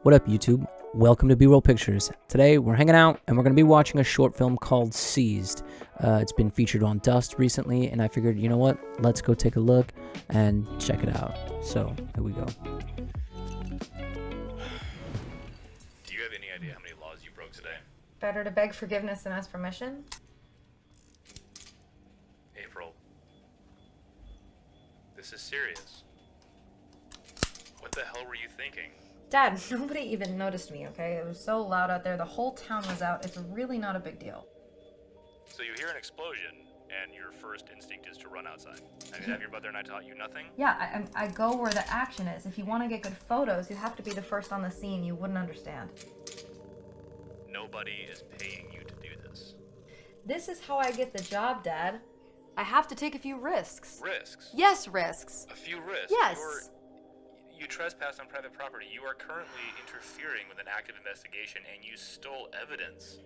What up, YouTube? Welcome to B-Roll Pictures. Today, we're hanging out, and we're going to be watching a short film called Seized. It's been featured on Dust recently, and I figured, you know what? Let's go take a look and check it out. So, here we go. Do you have any idea how many laws you broke today? Better to beg forgiveness than ask permission? April. This is serious. What the hell were you thinking? Dad, nobody even noticed me, okay? It was so loud out there. The whole town was out. It's really not a big deal. So you hear an explosion, and your first instinct is to run outside. Have your mother and I taught you nothing? Yeah, I go where the action is. If you want to get good photos, you have to be the first on the scene. You wouldn't understand. Nobody is paying you to do this. This is how I get the job, Dad. I have to take a few risks. Risks? Yes, risks. A few risks? Yes. You trespassed on private property. You are currently interfering with an active investigation, and you stole evidence.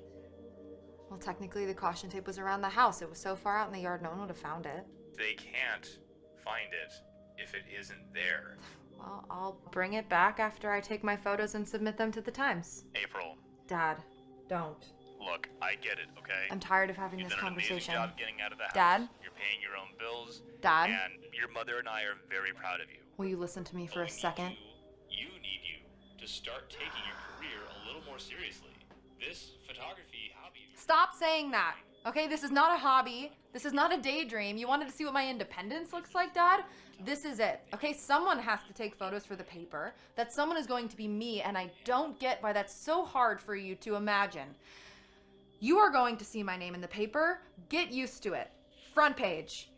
Well, technically, the caution tape was around the house. It was so far out in the yard, no one would have found it. They can't find it if it isn't there. Well, I'll bring it back after I take my photos and submit them to the Times. April. Dad, don't. Look, I get it, okay? I'm tired of having You've this done an conversation. amazing job getting out of the house. Dad? You're paying your own bills. Dad? And your mother and I are very proud of you. Will you listen to me for a second? You need to start taking your career a little more seriously. This photography hobby... Stop saying that. Okay, this is not a hobby. This is not a daydream. You wanted to see what my independence looks like, Dad? This is it. Okay, someone has to take photos for the paper. That someone is going to be me, and I don't get why that's so hard for you to imagine. You are going to see my name in the paper. Get used to it. Front page.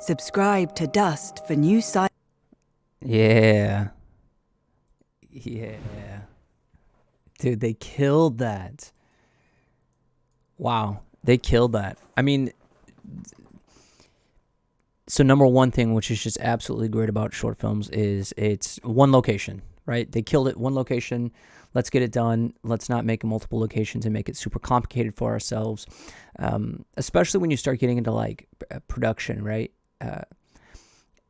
Subscribe to Dust for new sci. Yeah. Yeah. Dude, they killed that. Wow. They killed that. I mean, so number one thing, which is just absolutely great about short films, is it's one location, right? They killed it, one location. Let's get it done. Let's not make multiple locations and make it super complicated for ourselves. Especially when you start getting into like production, right?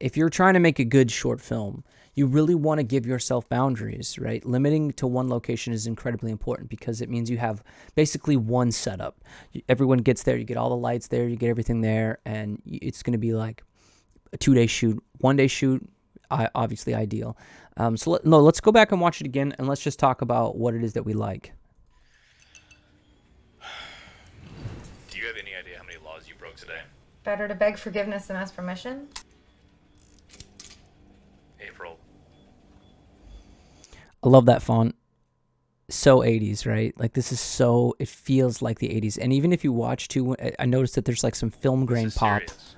If you're trying to make a good short film, you really want to give yourself boundaries, right? Limiting to one location is incredibly important because it means you have basically one setup. Everyone gets there, you get all the lights there, you get everything there, and it's going to be like a 2-day shoot, 1-day shoot, obviously ideal. Let's go back and watch it again, and let's just talk about what it is that we like. Do you have any idea how many laws you broke today? Better to beg forgiveness than ask permission? April. I love that font. So 80s, right? Like this is so, it feels like the 80s. And even if you watch too, I noticed that there's like some film grain pop. Serious.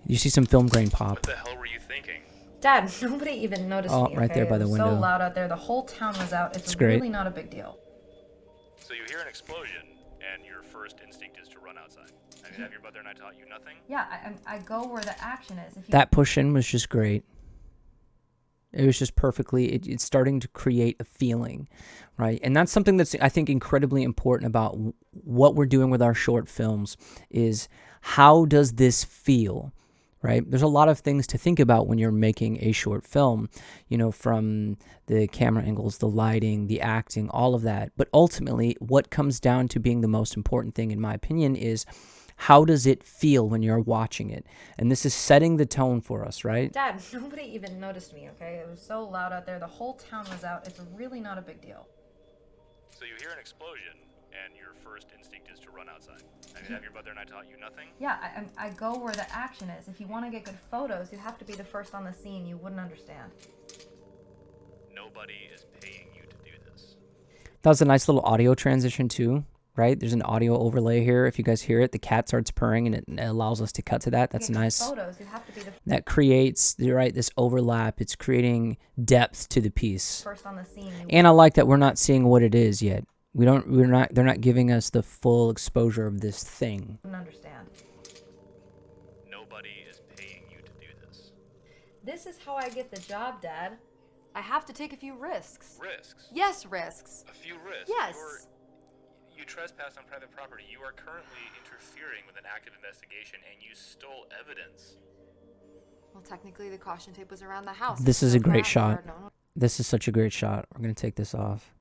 You see some film grain pop. What the hell were you thinking? Dad, nobody even noticed me, right there by the It was window. so loud out there, the whole town was out. It's great. really not a big deal. So you hear an explosion, and your first instinct is to run outside. I mean, have your mother and I taught you nothing? Yeah, I go where the action is. If you... That push-in was just great. It was just perfectly, it's starting to create a feeling, right? And that's something that's, I think, incredibly important about what we're doing with our short films is how does this feel, right? There's a lot of things to think about when you're making a short film, you know, from the camera angles, the lighting, the acting, all of that. But ultimately, what comes down to being the most important thing, in my opinion, is how does it feel when you're watching it? And this is setting the tone for us, right? Dad, nobody even noticed me, okay? It was so loud out there, the whole town was out. It's really not a big deal. So you hear an explosion, and your first instinct is to run outside. Have your brother and I taught you nothing? Yeah, I go where the action is. If you want to get good photos, you have to be the first on the scene. You wouldn't understand. Nobody is paying you to do this. That was a nice little audio transition too, right? There's an audio overlay here. If you guys hear it, the cat starts purring and it allows us to cut to that. That's To get good nice. photos, you have to be the That creates, you're right, this overlap. It's creating depth to the piece. first on the scene. And I like that we're not seeing what it is yet. They're not giving us the full exposure of this thing. Wouldn't understand. Nobody is paying you to do this. This is how I get the job, Dad. I have to take a few risks. Risks? Yes, risks. A few risks? Yes. You trespassed on private property. You are currently interfering with an active investigation, and you stole evidence. Well, technically, the caution tape was around the house. This is a great Flat, shot. no. This is such a great shot. We're going to take this off.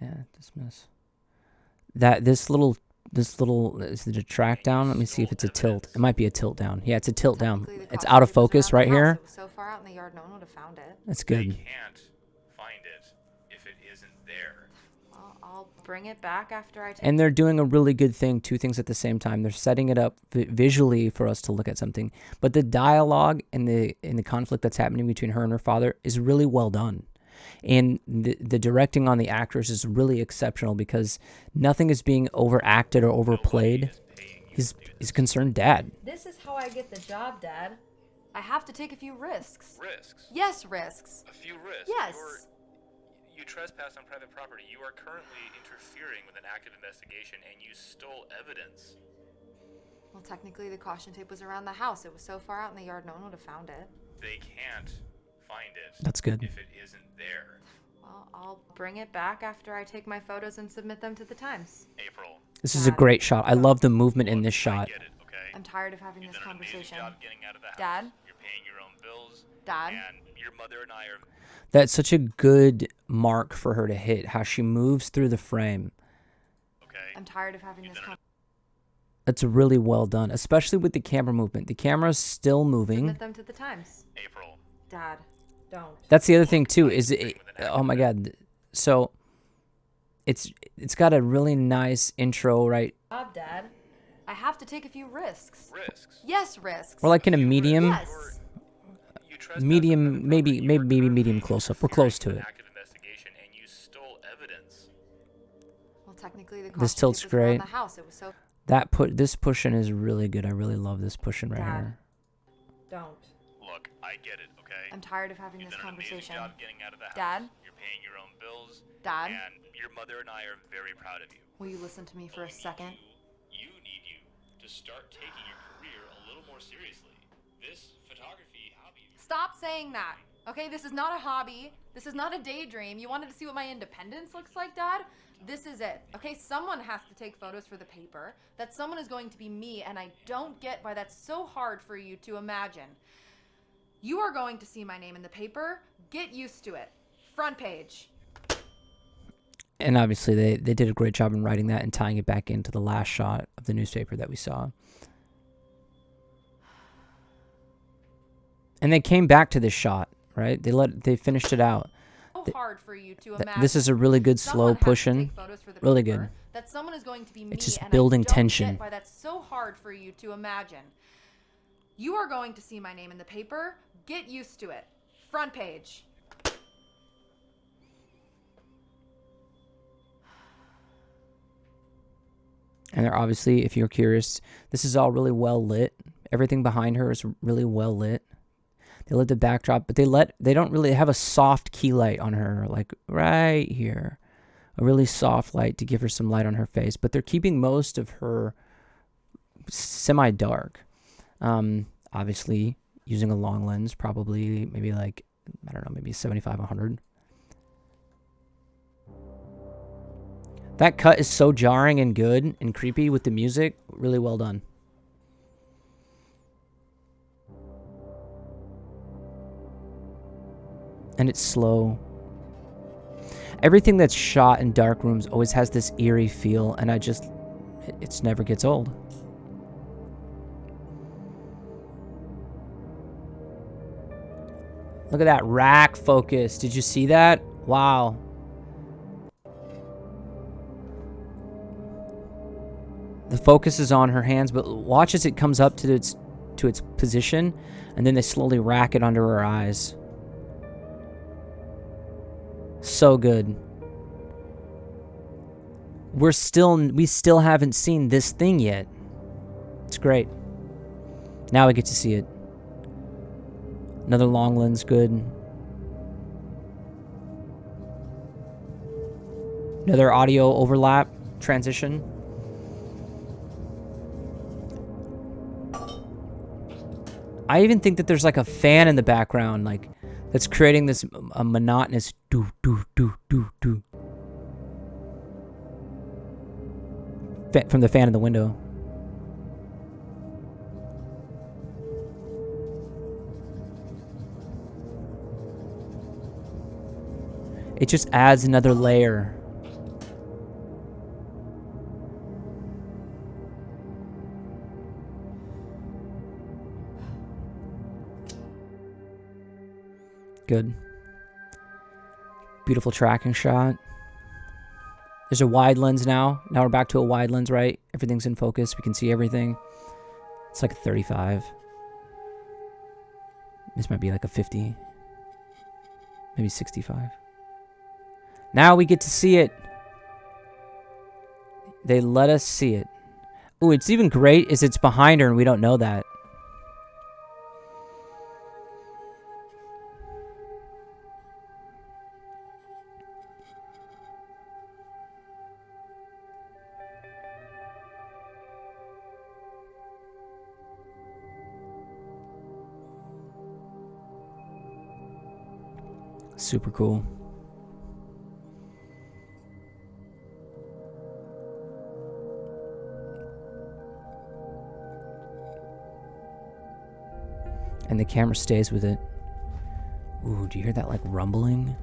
Yeah, dismiss. This little, is it a track down? Let me see if it's a tilt. It might be a tilt down. Yeah, it's a tilt down. Technically, the It's caution out of tape was focus around right the house. here. It was so far out in the yard, no one would have found it. That's They good. can't find it if it isn't there. Well, I'll bring it back after I take And they're doing a really good thing, two things at the same time. They're setting it up visually for us to look at something, but the dialogue and the conflict that's happening between her and her father is really well done. And the directing on the actors is really exceptional because nothing is being overacted or overplayed. He's a concerned dad. This is how I get the job, Dad. I have to take a few risks. Risks? Yes, risks. A few risks? Yes. You trespassed on private property. You are currently interfering with an active investigation, and you stole evidence. Well, technically, the caution tape was around the house. It was so far out in the yard, no one would have found it. They can't find it. That's good. If it isn't there. Well, I'll bring it back after I take my photos and submit them to the Times. April. This is a great shot. I love the movement in this I shot. get it, okay? I'm tired of having You've this done an amazing conversation. job getting out of the house. Dad? You're paying your own bills. Dad? And your mother and I are... That's such a good mark for her to hit, how she moves through the frame. Okay? I'm tired of having this conversation. That's really well done, especially with the camera movement. The camera's still moving. Submit them to the Times. April. Dad, don't. That's the other thing too. Is it? Oh my God. So, it's got a really nice intro, right? Job, Dad. I have to take a few risks. Risks? Yes, risks. We're like in a medium, Yes. You trespassed on private medium, property. maybe You are medium currently close up. We're close to interfering it. with an active investigation, and you stole evidence. Well, technically, the This caution tilt's tape was around great. the house. It was so. This pushing is really good. I really love this pushing right Dad. here. Don't. Look, I get it, okay? I'm tired of having You've this done an amazing conversation. job getting out of the house. Dad? You're paying your own bills. Dad? And your mother and I are very proud of you. Will you listen to me for a second? You need to start taking your career a little more seriously. This photography hobby. Stop saying that. Okay, this is not a hobby. This is not a daydream. You wanted to see what my independence looks like, Dad? This is it. Okay, someone has to take photos for the paper. That someone is going to be me, and I don't get why that's so hard for you to imagine. You are going to see my name in the paper. Get used to it. Front page. And obviously they did a great job in writing that and tying it back into the last shot of the newspaper that we saw. And they came back to this shot, right? They finished it out. So hard for you to imagine. This is a really good slow Someone has to pushing. take photos for the Really paper. good. That someone is going to be me, It's just and building I don't tension. Get why that's so hard for you to imagine. You are going to see my name in the paper. Get used to it. Front page. And they're obviously, if you're curious, this is all really well lit. Everything behind her is really well lit. They lit the backdrop, but they don't really have a soft key light on her, like right here. A really soft light to give her some light on her face. But they're keeping most of her semi-dark. Obviously, using a long lens, probably maybe like, I don't know, maybe 75, 100. That cut is so jarring and good and creepy with the music. Really well done. And it's slow. Everything that's shot in dark rooms always has this eerie feel, and it never gets old. Look at that rack focus. Did you see that? Wow. The focus is on her hands, but watch as it comes up to its position, and then they slowly rack it under her eyes. So good. We still haven't seen this thing yet. It's great. Now we get to see it. Another long lens, good. Another audio overlap transition. I even think that there's like a fan in the background, like that's creating this monotonous do do do do do from the fan in the window. It just adds another layer. Good. Beautiful tracking shot. There's a wide lens now. Now we're back to a wide lens, right? Everything's in focus. We can see everything. It's like a 35. This might be like a 50. Maybe 65. Now we get to see it. They let us see it. Ooh, it's even great is it's behind her and we don't know that. Super cool. And the camera stays with it. Ooh, do you hear that like rumbling?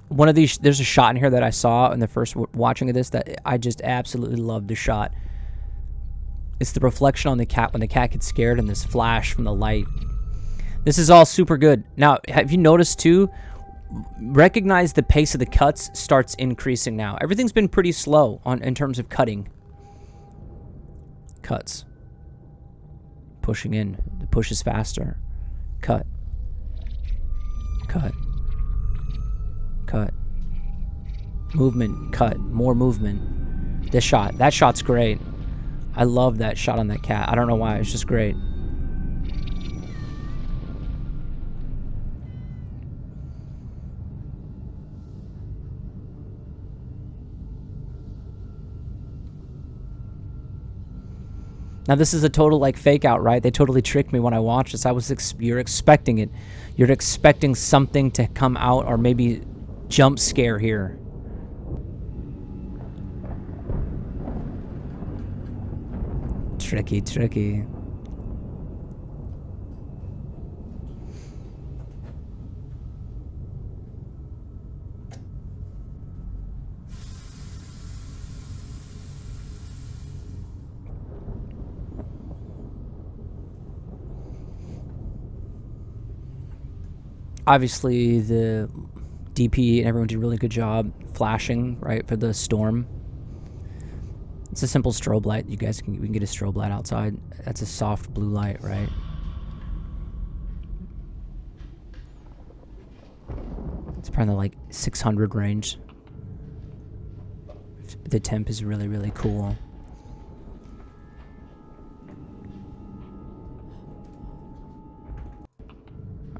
One of these, there's a shot in here that I saw in the first watching of this that I just absolutely loved the shot. It's the reflection on the cat when the cat gets scared and this flash from the light. This is all super good. Now, have you noticed too, recognize the pace of the cuts starts increasing now. Everything's been pretty slow in terms of cutting. Cuts. Pushing in. The push is faster. Cut. Cut. Cut. Movement. Cut. More movement. This shot. That shot's great. I love that shot on that cat. I don't know why. It's just great. Now this is a total like fake out, right? They totally tricked me when I watched this. You're expecting it. You're expecting something to come out or maybe jump scare here. Tricky, tricky. Obviously, the DP and everyone did a really good job flashing, right, for the storm. It's a simple strobe light. We can get a strobe light outside. That's a soft blue light, right? It's probably like 600 range. The temp is really, really cool.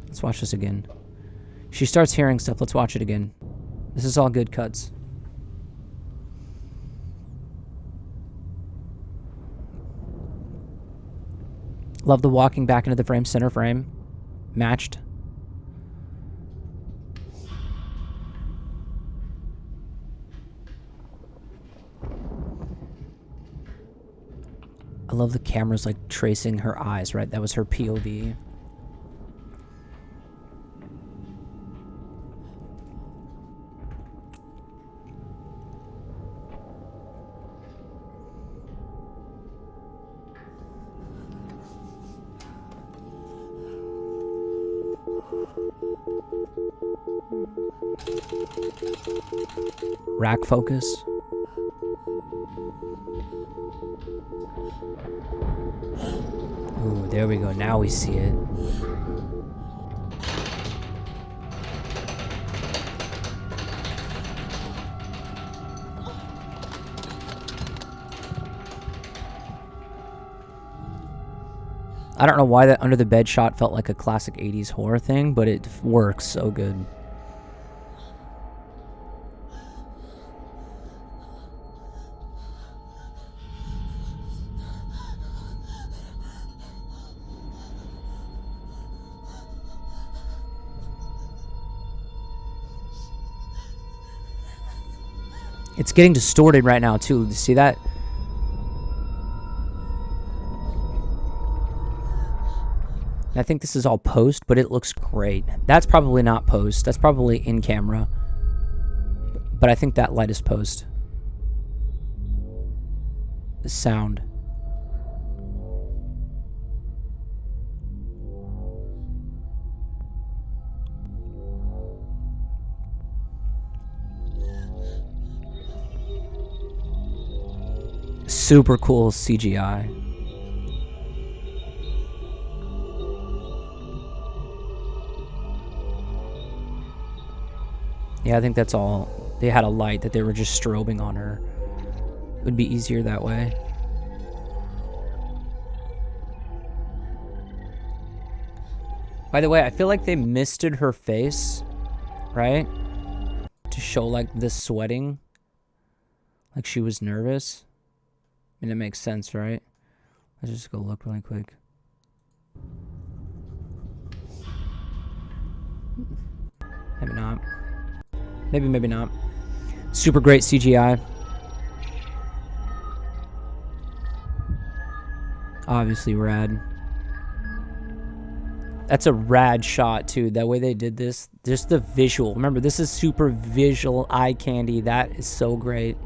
Let's watch this again. She starts hearing stuff. Let's watch it again. This is all good cuts. Love the walking back into the frame, center frame. Matched. I love the camera's like tracing her eyes, right? That was her POV. Rack focus. Ooh, there we go. Now we see it. I don't know why that under the bed shot felt like a classic 80s horror thing, but it works so good. It's getting distorted right now too. See that? I think this is all post, but it looks great. That's probably not post. That's probably in camera. But I think that light is post. The sound. Super cool CGI. Yeah, I think that's all. They had a light that they were just strobing on her. It would be easier that way. By the way, I feel like they misted her face, right? To show like the sweating. Like she was nervous. I mean, it makes sense, right? Let's just go look really quick. Maybe not. Maybe, maybe not. Super great CGI. Obviously rad. That's a rad shot too. That way they did this. Just the visual. Remember, this is super visual eye candy. That is so great.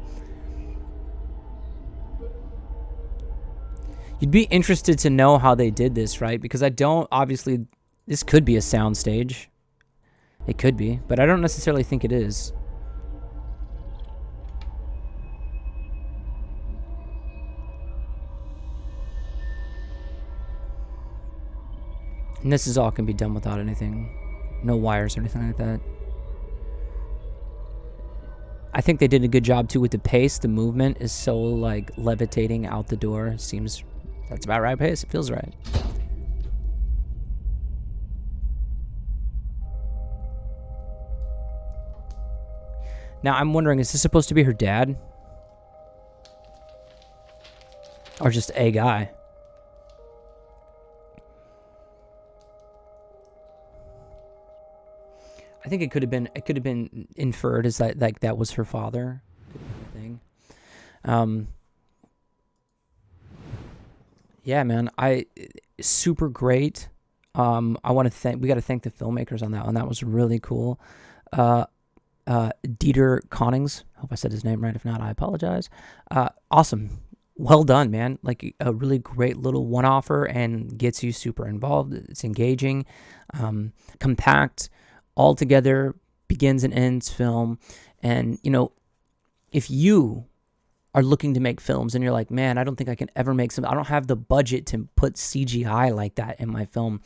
You'd be interested to know how they did this, right? Because I don't, obviously, this could be a soundstage. It could be, but I don't necessarily think it is. And this is all can be done without anything. No wires or anything like that. I think they did a good job too with the pace. The movement is so like levitating out the door. Seems that's about right pace. It feels right. Now I'm wondering, is this supposed to be her dad? Or just a guy? I think it could have been inferred as that like that was her father. Thing. Yeah, man, super great. I want to we got to thank the filmmakers on that one. That was really cool. Dieter Connings. Hope I said his name right. If not, I apologize. Awesome. Well done, man. Like a really great little one-offer and gets you super involved. It's engaging, compact, all together, begins and ends film. And, you know, if you are looking to make films and you're like, man, I don't think I can ever make some, I don't have the budget to put CGI like that in my film.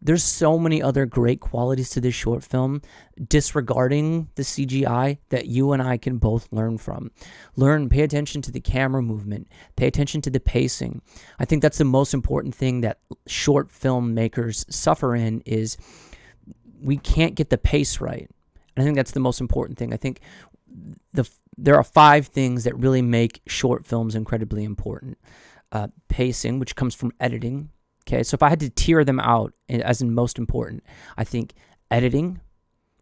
There's so many other great qualities to this short film, disregarding the CGI, that you and I can both learn from. Pay attention to the camera movement, pay attention to the pacing. I think that's the most important thing that short film makers suffer in, is we can't get the pace right. And I think that's the most important thing. I think there are 5 things that really make short films incredibly important. Pacing, which comes from editing. Okay, so if I had to tier them out as in most important, I think editing,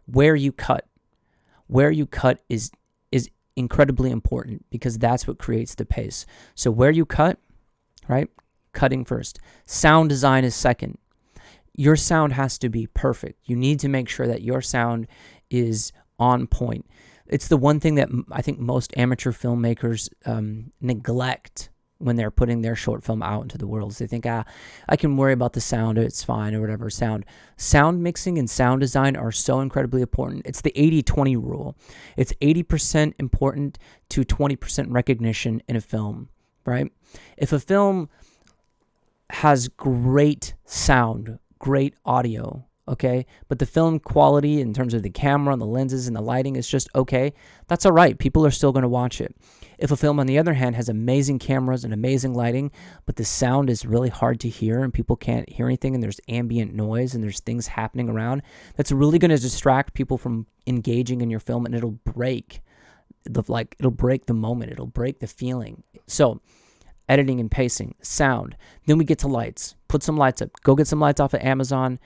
where you cut is incredibly important, because that's what creates the pace. So where you cut, right? Cutting first. Sound design is second. Your sound has to be perfect. You need to make sure that your sound is on point. It's the one thing that I think most amateur filmmakers neglect when they're putting their short film out into the world. So they think, I can worry about the sound, it's fine, or whatever. Sound mixing and sound design are so incredibly important. It's the 80-20 rule. It's 80% important to 20% recognition in a film, right? If a film has great sound, great audio, okay, but the film quality in terms of the camera and the lenses and the lighting is just okay, that's all right. People are still going to watch it. If a film, on the other hand, has amazing cameras and amazing lighting, but the sound is really hard to hear and people can't hear anything and there's ambient noise and there's things happening around, that's really going to distract people from engaging in your film, and it'll break the moment. It'll break the feeling. So editing and pacing, sound. Then we get to lights. Put some lights up. Go get some lights off of Amazon.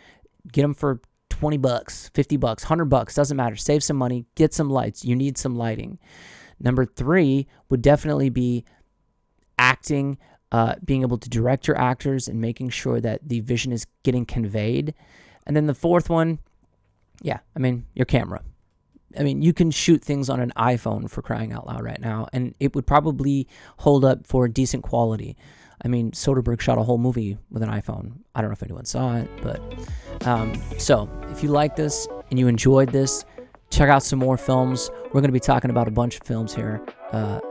Get them for $20, $50, $100, doesn't matter. Save some money. Get some lights. You need some lighting. Number 3 would definitely be acting, being able to direct your actors and making sure that the vision is getting conveyed. And then the 4th one, your camera. You can shoot things on an iPhone, for crying out loud, right now, and it would probably hold up for decent quality. Soderbergh shot a whole movie with an iPhone. I don't know if anyone saw it, but so if you like this and you enjoyed this, check out some more films. We're going to be talking about a bunch of films here.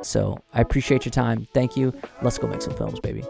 So I appreciate your time. Thank you. Let's go make some films, baby.